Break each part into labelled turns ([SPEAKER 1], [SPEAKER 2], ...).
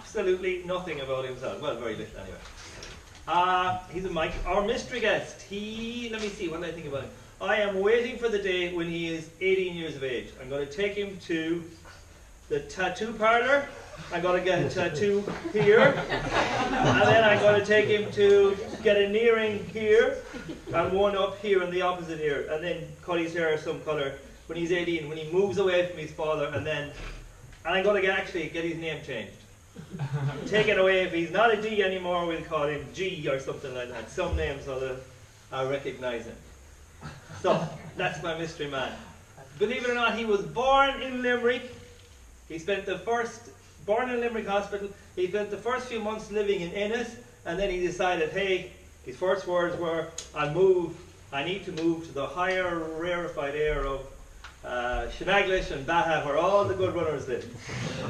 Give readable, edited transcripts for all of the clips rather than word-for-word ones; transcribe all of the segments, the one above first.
[SPEAKER 1] absolutely nothing about himself. Well, very little anyway. He's a Mike, our mystery guest. Let me see, what do I think about him? I am waiting for the day when he is 18 years of age. I'm going to take him to the tattoo parlor. I'm going to get a tattoo here. And then I'm going to take him to get an earring here. And one up here in the opposite ear. And then cut his hair some colour when he's 18, when he moves away from his father. And I'm going to actually get his name changed. Take it away. If he's not a D anymore, we'll call him G or something like that. Some names so that I'll recognise him. So, that's my mystery man. Believe it or not, he was born in Limerick. Born in Limerick Hospital. He spent the first few months living in Ennis, and then he decided, hey, his first words were, I need to move to the higher rarefied air of Shenaglis and Baha, where all the good runners live.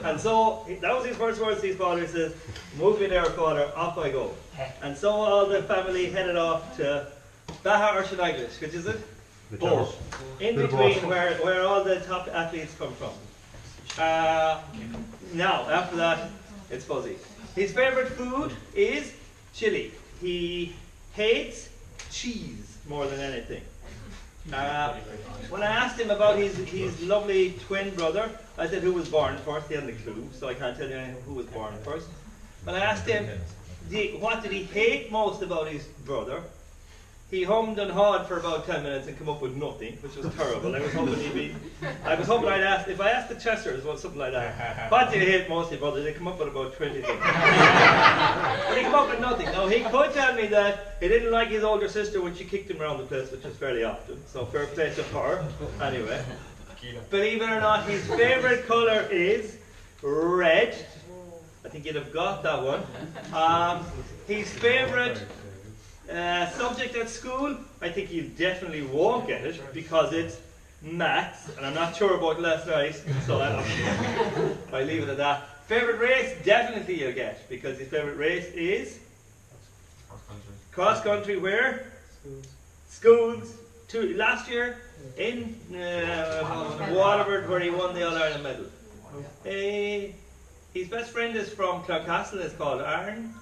[SPEAKER 1] And so, that was his first words to his father. He says, move me there, father, off I go. And so all the family headed off to Baha or Shenaglis, which is it? Both. In between where all the top athletes come from. Now, after that, it's fuzzy. His favourite food is chili. He hates cheese more than anything. When I asked him about his lovely twin brother, I said who was born first. He hadn't a clue, so I can't tell you who was born first. When I asked him what did he hate most about his brother, he hummed and hawed for about 10 minutes and came up with nothing, which was terrible. I was hoping I'd ask, if I asked the Chesters or something like that, what do you hate most of your brother? They come up with about 20 things. But he came up with nothing. Now, he could tell me that he didn't like his older sister when she kicked him around the place, which is fairly often, so fair play to her. Anyway, believe it or not, his favourite colour is red. I think you'd have got that one. His favourite subject at school, I think you definitely won't get it because it's maths, and I'm not sure about last night, so I leave it at that. Favourite race, definitely you'll get, because his favourite race is cross country. Where? Schools. Last year in Waterford, where he won the All-Ireland medal. His best friend is from Clarecastle, is called Aaron.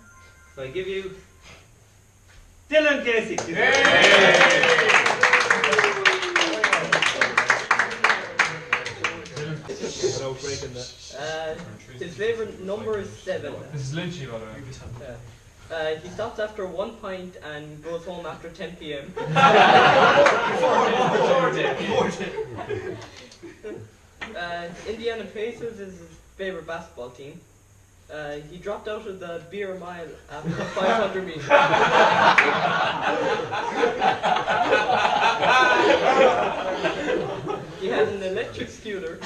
[SPEAKER 1] So I give you Dylan Casey.
[SPEAKER 2] His favourite number is 7.
[SPEAKER 3] This is Lynchy, by the way.
[SPEAKER 2] He stops after 1 pint and goes home after 10 p.m. Indiana Pacers is his favourite basketball team. He dropped out of the beer mile after 500 meters. He has an electric scooter.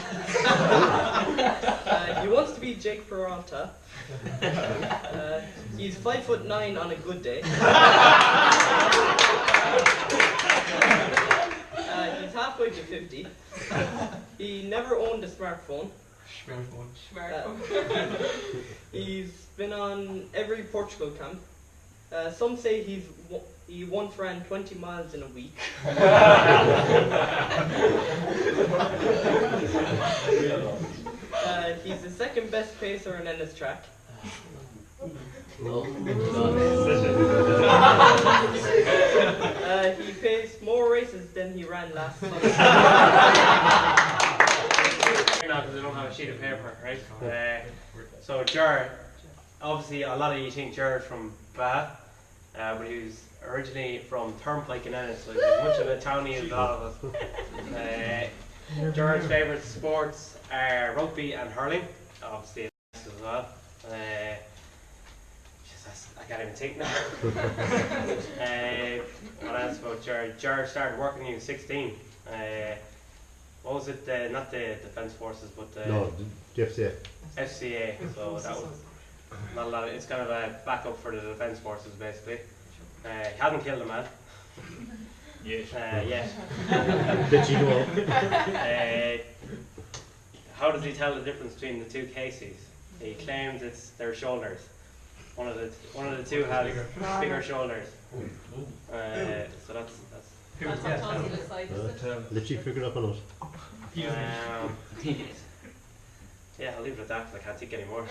[SPEAKER 2] He wants to be Jake Peralta. He's 5'9" on a good day. He's halfway to 50. He never owned a smartphone. He's been on every Portugal camp. Some say he once ran 20 miles in a week. He's the second best pacer in Ennis track. He paced more races than he ran last summer.
[SPEAKER 4] Now, because I don't have a sheet of paper, right? So Ger, obviously a lot of you think Ger's from Bath, but he was originally from Turnpike in Ennis, so he's as much of a townie as a lot of us. Ger's favourite sports are rugby and hurling, obviously as well. I can't even think now. What else about Ger? Ger started working when he was 16. What was it? Not the Defence Forces, but
[SPEAKER 5] the FCA.
[SPEAKER 4] FCA. So that was not a lot. It's kind of a backup for the Defence Forces, basically. He hasn't killed a man. Yet.
[SPEAKER 5] Did you know?
[SPEAKER 4] How does he tell the difference between the two cases? He claims it's their shoulders. One of the two has bigger shoulders. So that's.
[SPEAKER 5] Let you figure it up on us.
[SPEAKER 4] Yeah, I'll leave it at that because I can't think anymore.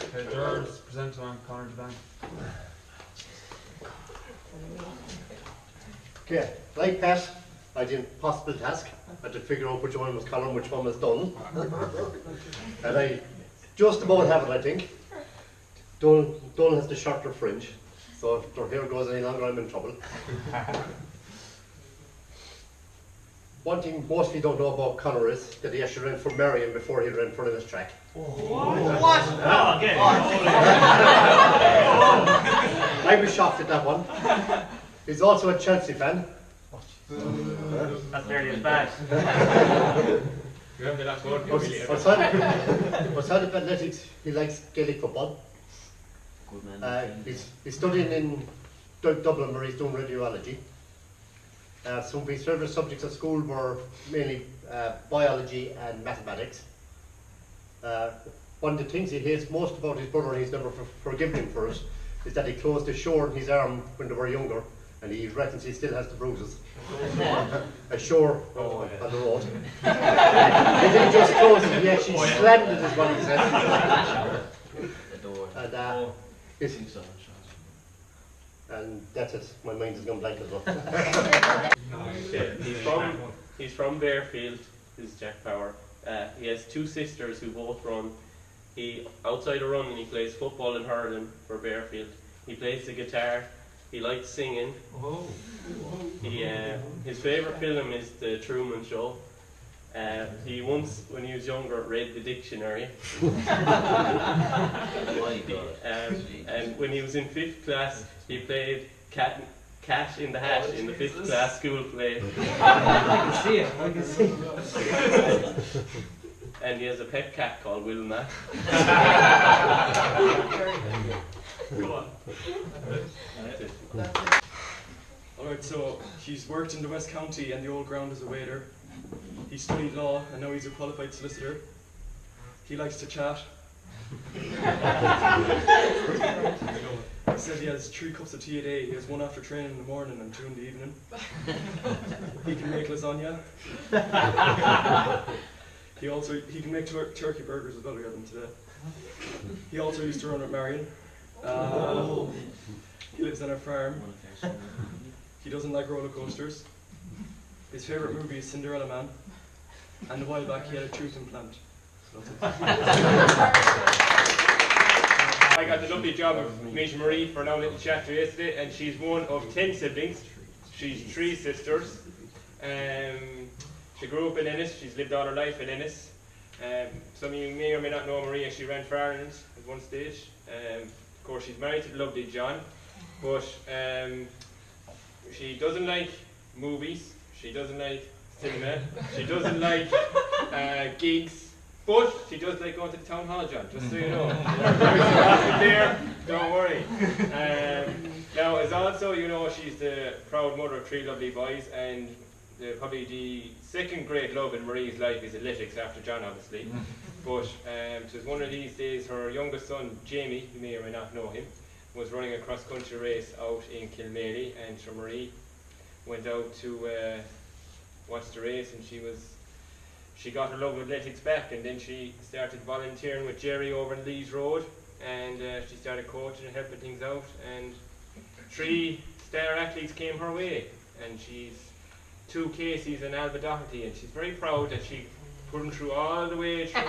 [SPEAKER 3] Okay, jurors, present on Conor Devan.
[SPEAKER 5] Okay, like Pat, I did an impossible task. I had to figure out which one was Conor and which one was done. And I just about have it, I think. Done has the shorter fringe, so if their hair goes any longer, I'm in trouble. One thing most people don't know about Conor is that he actually ran for Marion before he ran for Ennis Track.
[SPEAKER 1] What? Oh, again.
[SPEAKER 5] I was shocked at that one. He's also a Chelsea fan.
[SPEAKER 4] That's nearly as bad.
[SPEAKER 5] Outside of athletics, he likes Gaelic football. He's studying in Dublin where he's doing radiology. Some of his favourite subjects at school were mainly biology and mathematics. One of the things he hates most about his brother, and he's never forgiven him for it, is that he closed a shore in his arm when they were younger, and he reckons he still has the bruises. A shore on the road. He didn't just close it, he actually slammed it, is what he said. And that's it. My mind is gone blank as well.
[SPEAKER 6] He's from Bearfield. This is Jack Power. He has two sisters who both run. Outside of running, he plays football and hurling for Bearfield. He plays the guitar. He likes singing. His favourite film is The Truman Show. He once, when he was younger, read the dictionary. And when he was in 5th class, he played Cat in the Hat in the 5th class school play.
[SPEAKER 2] I can see it.
[SPEAKER 6] And he has a pet cat called Wilma.
[SPEAKER 3] Go on.
[SPEAKER 7] Alright, so he's worked in the West County and the Old Ground as a waiter. He studied law and now he's a qualified solicitor. He likes to chat. He said he has 3 cups of tea a day. He has 1 after training in the morning and 2 in the evening. He can make lasagna. He can make turkey burgers as well. We had them today. He also used to run at Marion. He lives on a farm. He doesn't like roller coasters. His favourite movie is Cinderella Man. And a while back he had a tooth implant. So
[SPEAKER 6] I got the lovely job of meeting Marie for now little chat to yesterday, and she's one of 10 siblings. She's 3 sisters. She grew up in Ennis. She's lived all her life in Ennis. Some of you may or may not know Marie. She ran for Ireland at one stage. Of course, she's married to the lovely John, but she doesn't like movies. She doesn't like cinema. She doesn't like gigs. But she does like going to the town hall, John, just so you know. There, don't worry. Now, as also, you know, she's the proud mother of 3 lovely boys, and probably the second great love in Marie's life is athletics after John, obviously. But so one of these days, her youngest son, Jamie, you may or may not know him, was running a cross-country race out in Kilmaley, and so Marie went out to watch the race, and she got her love of athletics back, and then she started volunteering with Jerry over in Lees Road, and she started coaching and helping things out, and 3 star athletes came her way, and she's 2 Caseys and Alba Doherty, and she's very proud that she put them through all the way through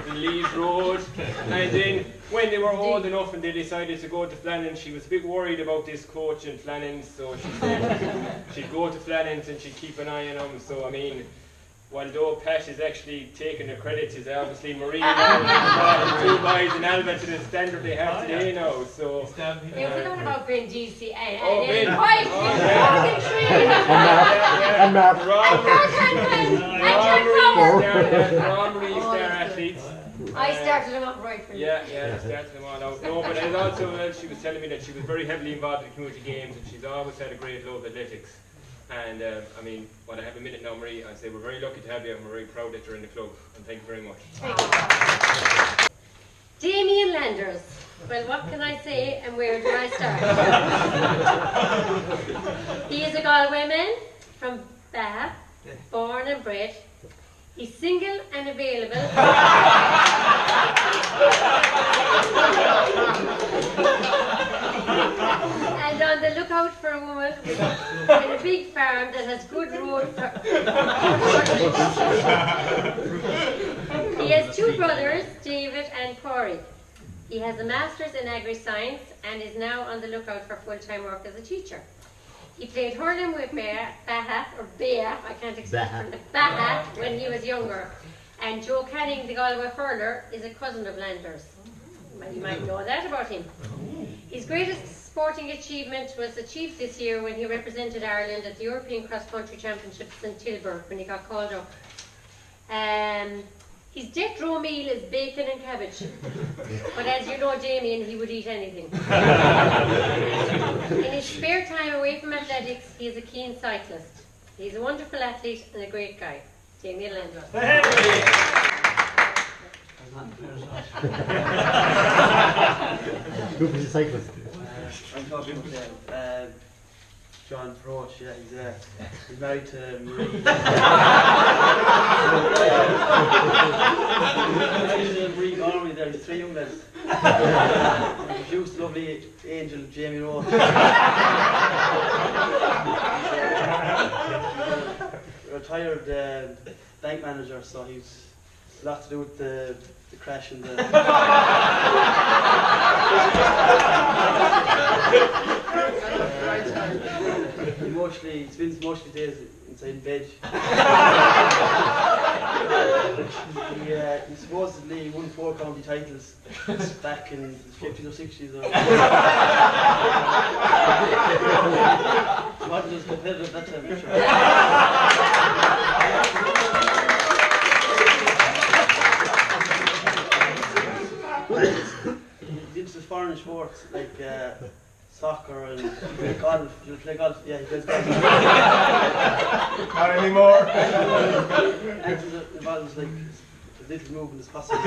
[SPEAKER 6] the Lees Road, and then when they were old enough and they decided to go to Flannans, she was a bit worried about this coach in Flannans, so she said she'd go to Flannans and she'd keep an eye on them. So I mean, although Pat is actually taking the credit, is obviously Marie now 2 boys in Alba to the standard they have today now. So
[SPEAKER 8] you forgot about Ben GC and
[SPEAKER 5] And Mark.
[SPEAKER 6] Marie star athletes.
[SPEAKER 8] I started them up right for you.
[SPEAKER 6] Yeah, I started them all out. No, but and also she was telling me that she was very heavily involved in community games, and she's always had a great love of athletics. And I mean, when I have a minute now, Marie, I say we're very lucky to have you, and we're very proud that you're in the club. And thank you very much.
[SPEAKER 8] Thank you. Damien Landers. Well, what can I say, and where do I start? He is a Galway man. from Bath, born and bred. He's single and available. And on the lookout for a woman in a big farm that has good road. He has two brothers, David and Corey. He has a master's in agri-science and is now on the lookout for full-time work as a teacher. He played hurling with Bear, I can't explain Baha when he was younger. And Joe Canning, the Galway hurler, is a cousin of Landers. Well, you might know that about him. His greatest sporting achievement was achieved this year when he represented Ireland at the European Cross Country Championships in Tilburg when he got called up. His death row meal is bacon and cabbage. But as you know, Damien, he would eat anything. In his spare time away from athletics, he is a keen cyclist. He's a wonderful athlete and a great guy. Damien Landers.
[SPEAKER 5] Good for the cyclist.
[SPEAKER 9] I'm talking about John Froch, yeah, he's married to Marie. Marie Gormley there, he's 3 young lads. He produced the lovely angel Jamie Roach. Retired bank manager, so he's a lot to do with the crash and the... he spends most of his days inside bed. He supposedly won 4 county titles back in the 50s or 60s. He wasn't as competitive that time, He's into the foreign sports like soccer and golf. Do you play golf? Yeah, he plays golf.
[SPEAKER 6] Not anymore.
[SPEAKER 9] Actually, it involves like as little movement as possible.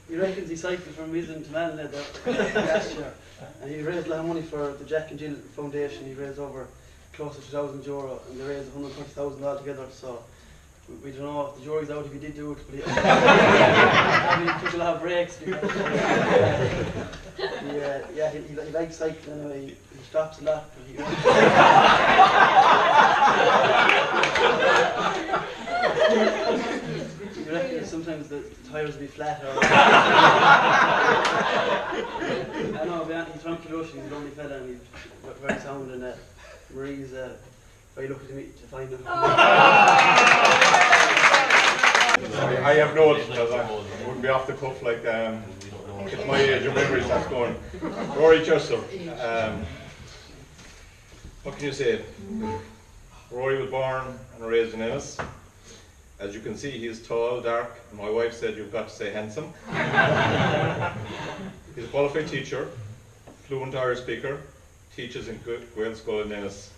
[SPEAKER 9] He reckons he cycled from Wizen to Manly last year, and he raised a lot of money for the Jack and Jill Foundation. He raised over close to €2,000, and they raised 120,000 altogether. So. We don't know if the jury's out if he did do it, but he took a lot of breaks. He likes cycling anyway. He stops a lot, but you reckon sometimes the tyres will be flat or... I know, he's from Kilrush, he's a lovely fella and he's very sound, and Marie's very lucky to find him.
[SPEAKER 6] I have notes because I wouldn't be off the cuff like it's my age of memories that's going. Rory Joseph, what can you say? Rory was born and raised in Ennis. As you can see, he's tall, dark, and my wife said you've got to say handsome. He's a qualified teacher, fluent Irish speaker, teaches in Gael School in Ennis.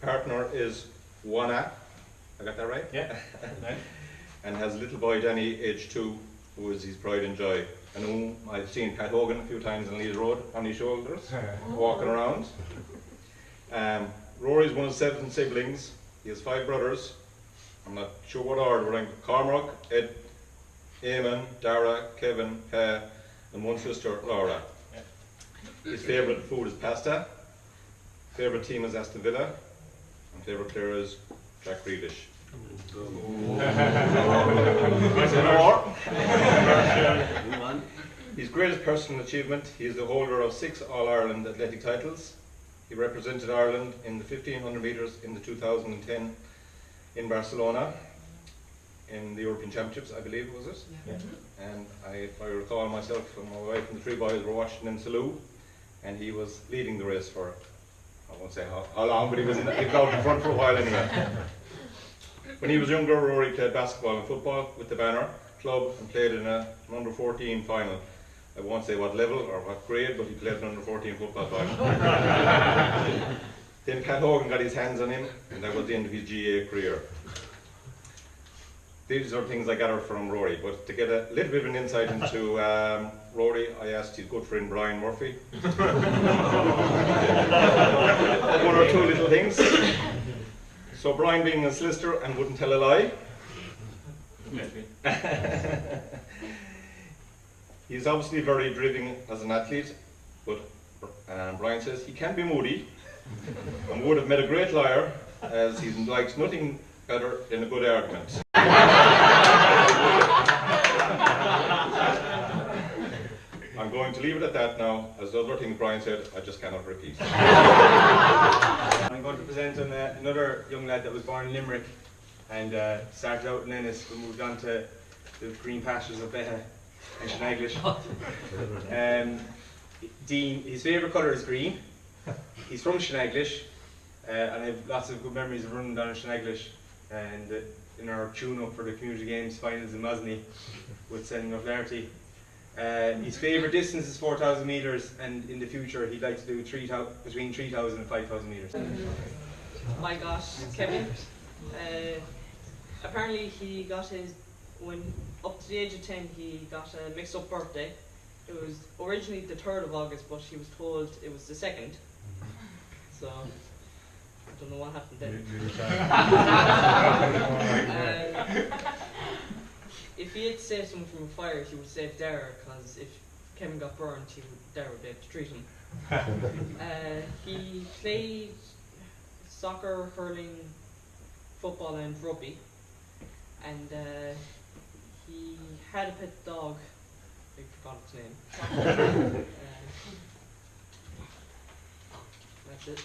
[SPEAKER 6] Partner is Wana, I got that right?
[SPEAKER 1] Yeah.
[SPEAKER 6] And has a little boy Danny, age 2, who is his pride and joy, and whom I've seen Pat Hogan a few times on Leeds Road on his shoulders, walking around. Rory is one of 7 siblings. He has 5 brothers. I'm not sure what order, but I'm Cormac, Ed, Eamon, Dara, Kevin, Pa, and 1 sister, Laura. His favourite food is pasta. Favourite team is Aston Villa. And favourite player is Jack Grealish. His greatest personal achievement, he is the holder of 6 All-Ireland athletic titles. He represented Ireland in the 1500 metres in the 2010 in Barcelona, in the European Championships, I believe, was it?
[SPEAKER 1] Yeah.
[SPEAKER 6] And if I recall, myself and my wife and the 3 boys were watching in Salou, and he was leading the race for, I won't say how long, but he was out in front for a while anyway. When he was younger, Rory played basketball and football with the Banner club and played in an under-14 final. I won't say what level or what grade, but he played an under-14 football final. Then Cat Hogan got his hands on him, and that was the end of his GA career. These are things I gathered from Rory, but to get a little bit of an insight into
[SPEAKER 10] Rory, I asked his good friend Brian Murphy. One or two little things. So Brian being a solicitor and wouldn't tell a lie. He's obviously very driven as an athlete, but Brian says he can be moody and would have made a great liar, as he likes nothing better than a good argument. I'm going to leave it at that now, as the other things Brian said, I just cannot repeat.
[SPEAKER 6] I'm going to present on another young lad that was born in Limerick and started out in Ennis, but moved on to the green pastures of Beha and Shenaglish. Dean, his favourite colour is green. He's from Shenaglish, and I have lots of good memories of running down in Shenaglish and in our tune-up for the community games finals in Mosney with Senan O'Flaherty. His favourite distance is 4,000 metres, and in the future he'd like to do between 3,000 and 5,000 metres.
[SPEAKER 2] My gosh, Kevin. Apparently he got when up to the age of 10 he got a mixed up birthday. It was originally the 3rd of August, but he was told it was the 2nd. So I don't know what happened then. If he had saved someone from a fire, he would save Dara, because if Kevin got burned, Dara would be able to treat him. He played soccer, hurling, football and rugby, and he had a pet dog. I forgot its name. That's it.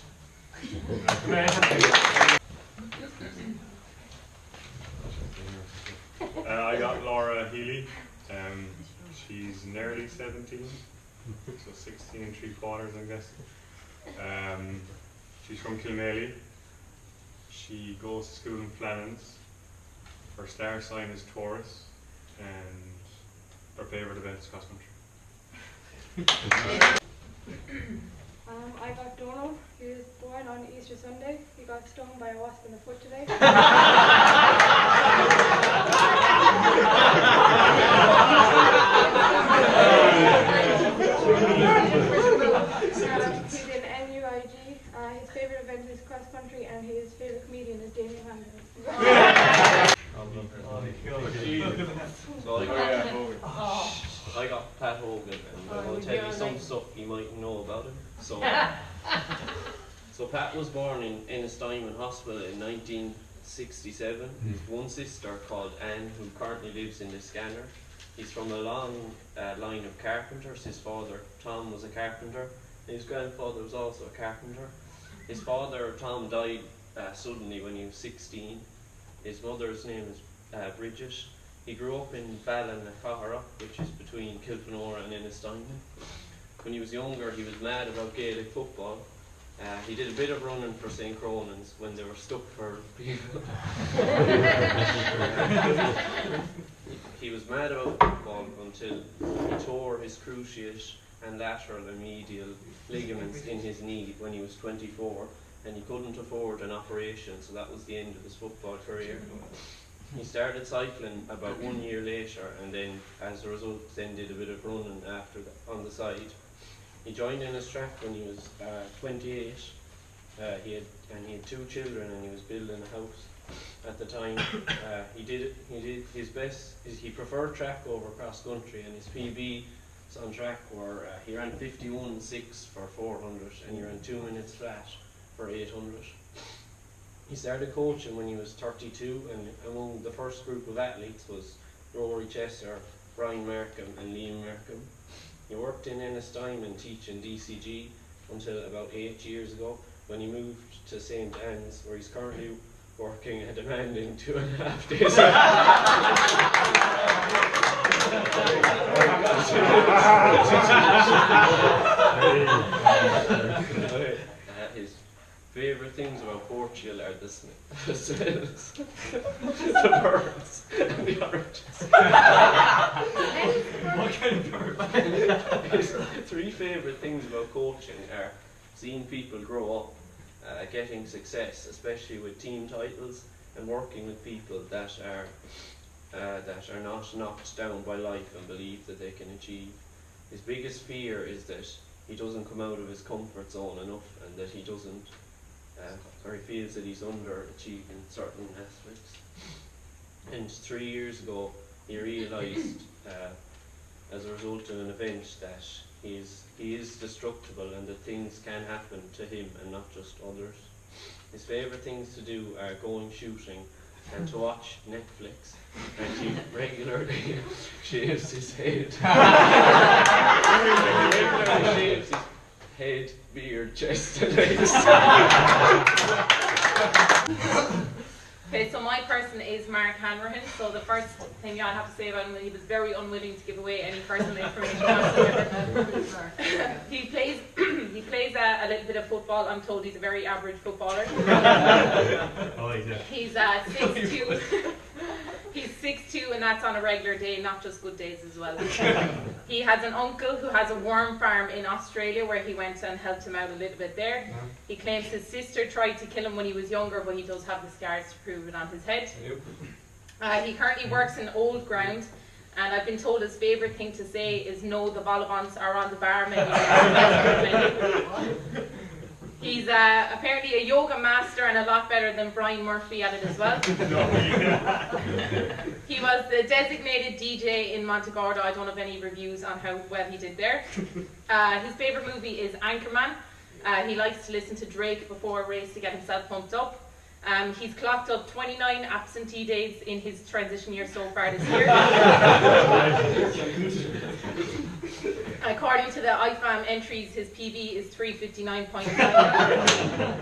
[SPEAKER 11] I got Laura Healy. She's nearly 17, so 16 and 3/4, I guess. She's from Kilmaley. She goes to school in Flannans. Her star sign is Taurus, and her favourite event is cross country.
[SPEAKER 12] I got Donald. He was born on Easter Sunday. He got stung by a wasp in the foot today. He's in NUIG. His favourite event is cross country, and his favourite comedian is Damien Hamden.
[SPEAKER 13] I got Pat Hogan, and I'm going to tell you some stuff you might know about him. So Pat was born in Ennistimon Hospital in 1967. His one sister called Anne, who currently lives in the Scanner. He's from a long line of carpenters. His father, Tom, was a carpenter. His grandfather was also a carpenter. His father, Tom, died suddenly when he was 16. His mother's name is Bridget. He grew up in Ballinacahara, which is between Kilfenora and Ennistimon. When he was younger, he was mad about Gaelic football. He did a bit of running for St. Cronan's when they were stuck for people. He was mad about football until he tore his cruciate and lateral and medial ligaments in his knee when he was 24, and he couldn't afford an operation, so that was the end of his football career. He started cycling about 1 year later, and then, as a result, then did a bit of running after on the side. He joined Ennistrack when he was 28. He had 2 children, and he was building a house. At the time, he did his best. He preferred track over cross country, and his PBs on track were he ran 51.6 for 400, and he ran 2 minutes flat for 800. He started coaching when he was 32, and among the first group of athletes was Rory Chester, Brian Markham and Liam Markham. He worked in Ennistimon teaching DCG until about 8 years ago, when he moved to St. Anne's, where he's currently working a demanding 2.5 days. His favourite things about Portugal are the smells, the birds, and the oranges.
[SPEAKER 3] What kind of bird?
[SPEAKER 13] His 3 favourite things about coaching are seeing people grow up, getting success, especially with team titles, and working with people that are not knocked down by life and believe that they can achieve. His biggest fear is that he doesn't come out of his comfort zone enough, and that he doesn't, or he feels that he's underachieved in certain aspects. And 3 years ago, he realised, as a result of an event, that he is destructible and that things can happen to him and not just others. His favourite things to do are going shooting and to watch Netflix, and he regularly shaves his head. Regularly shaves his head, beard, chest and legs.
[SPEAKER 14] Okay, so my person is Mark Hanrahan. So the first thing I have to say about him is he was very unwilling to give away any personal information whatsoever. He plays a little bit of football. I'm told he's a very average footballer. He's 6'2". He's 6'2", and that's on a regular day, not just good days as well. He has an uncle who has a worm farm in Australia where he went and helped him out a little bit there. He claims his sister tried to kill him when he was younger, but he does have the scars to prove it on his head. He currently works in Old Ground, and I've been told his favourite thing to say is no, the Volleybons are on the bar menu. He's apparently a yoga master and a lot better than Brian Murphy at it as well. He was the designated DJ in Montegordo. I don't have any reviews on how well he did there. His favourite movie is Anchorman. He likes to listen to Drake before a race to get himself pumped up. He's clocked up 29 absentee days in his transition year so far this year. According to the IFAM entries, his PB is 359.5.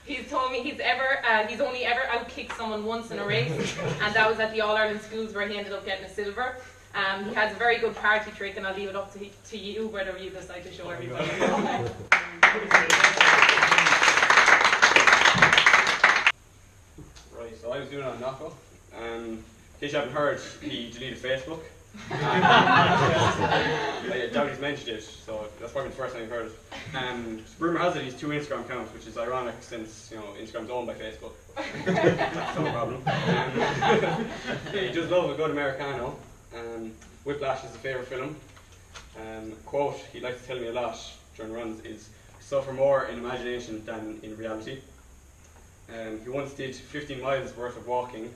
[SPEAKER 14] He's told me he's only ever outkicked someone once in a race, and that was at the All-Ireland Schools where he ended up getting a silver. He has a very good party trick, and I'll leave it up to you whether you decide to show everybody.
[SPEAKER 6] Right, so I was doing it on Knocko. In case you haven't heard, he deleted Facebook. I doubt he's mentioned it, so that's probably the first time you've heard it. Rumour has it he's 2 Instagram accounts, which is ironic since Instagram's owned by Facebook. That's no problem. He does love a good Americano. Whiplash is his favourite film. Quote he likes to tell me a lot during runs is, "I suffer more in imagination than in reality." He once did 15 miles worth of walking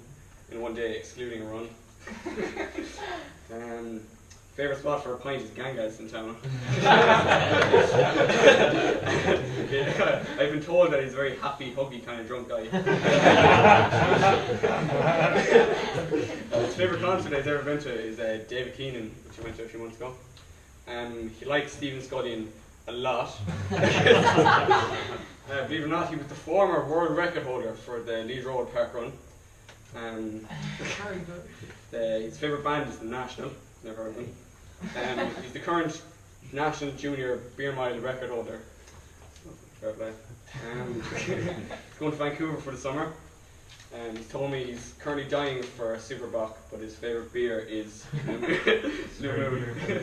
[SPEAKER 6] in one day, excluding a run. Favourite spot for a pint is Gangas in town. I've been told that he's a very happy, huggy kind of drunk guy. His favourite concert I've ever been to is David Keenan, which I went to a few months ago. He likes Stephen Scullion a lot. Believe it or not, he was the former world record holder for the Leeds Road Park Run. His favourite band is The National, never heard of them. He's the current National Junior Beer Mile record holder. Fair play. He's going to Vancouver for the summer. He's told me he's currently dying for a Superbock, but his favourite beer is Blue Moon. He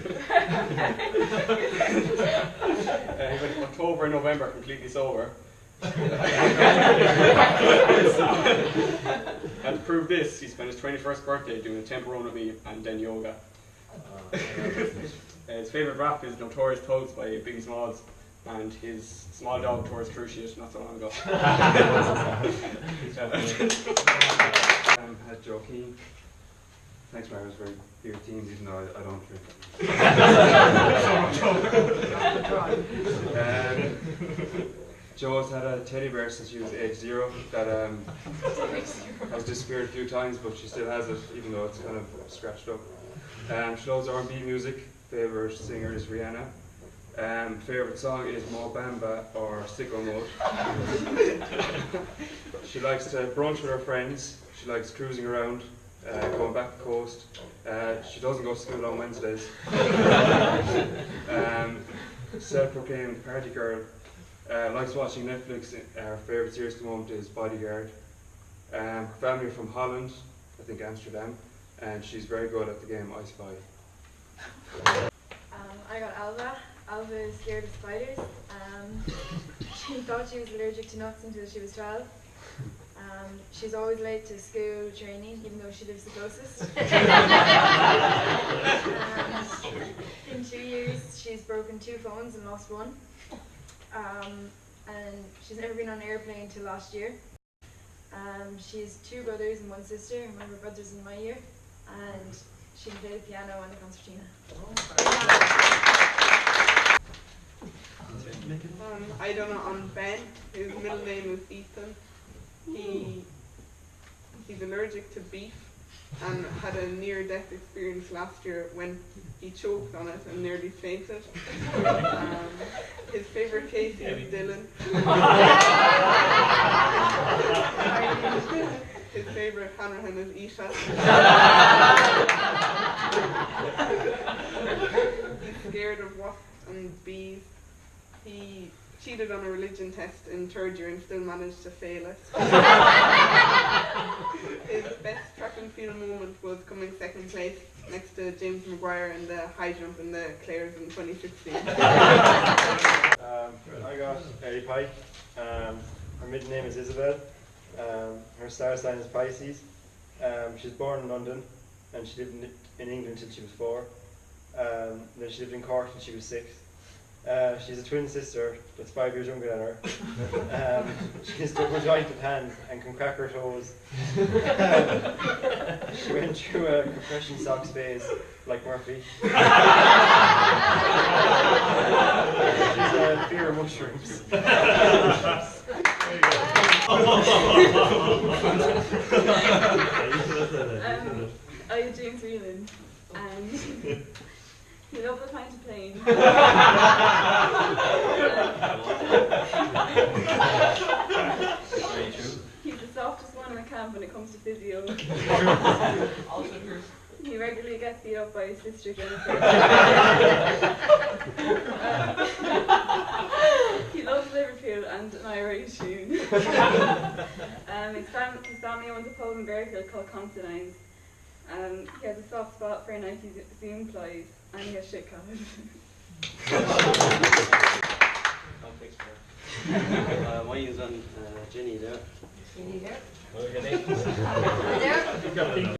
[SPEAKER 6] went October and November completely sober. And to prove this, he spent his 21st birthday doing a tempo run with me and then yoga. His favourite rap is Notorious Thugs by Biggie Smalls, and his small dog tore his cruciate not so long ago.
[SPEAKER 3] Had Joe Keane. Thanks, Mary. It was very beer teams, even though I don't drink. Jo's had a teddy bear since she was age 0 that has disappeared a few times, but she still has it, even though it's kind of scratched up. She loves R&B music. Favourite singer is Rihanna. Favourite song is Mo Bamba or Sicko Mode. She likes to brunch with her friends. She likes cruising around, going back the coast. She doesn't go to school on Wednesdays. Self-proclaimed party girl. Likes watching Netflix. Her favourite series at the moment is Bodyguard. Her family are from Holland, I think Amsterdam, and she's very good at the game I Spy.
[SPEAKER 15] I got Alva. Alva is scared of spiders. She thought she was allergic to nuts until she was 12. She's always late to school training, even though she lives the closest. In 2 years, she's broken 2 phones and lost 1. And she's never been on an airplane till last year. She has 2 brothers and 1 sister, and one of her brothers in my year. And she can play the piano and the concertina.
[SPEAKER 16] I don't know, on Ben, his middle name is Ethan. He's allergic to beef and had a near-death experience last year when he choked on it and nearly fainted. His favourite Casey is Dylan. His favourite Hanrahan is Isha. He's scared of wasps and bees. He cheated on a religion test in 3rd year and still managed to fail it. His best track and field moment was coming 2nd place next to James Maguire in the high jump in the Clares in 2016.
[SPEAKER 17] I got Ellie Pike. Her middle name is Isabel. Her star sign is Pisces. She was born in London and she lived in England until she was 4. Then she lived in Cork until she was 6. She's a twin sister that's 5 years younger than her. She's double jointed hands and can crack her toes. She went through a compression socks phase like Murphy. She's a fear of mushrooms.
[SPEAKER 18] I'm James Whelan, and he loves a pint of plain. He's the softest one in the camp when it comes to physio. He regularly gets beat up by his sister Jennifer. He loves Liverpool and an Irish tune. His family owns a pub in Berkeley called Considines. He has a soft spot for 90s Zoom plies, and he has shit colours.
[SPEAKER 9] My name's on Jenny there.
[SPEAKER 8] Jenny there.
[SPEAKER 9] Jenny.
[SPEAKER 8] There.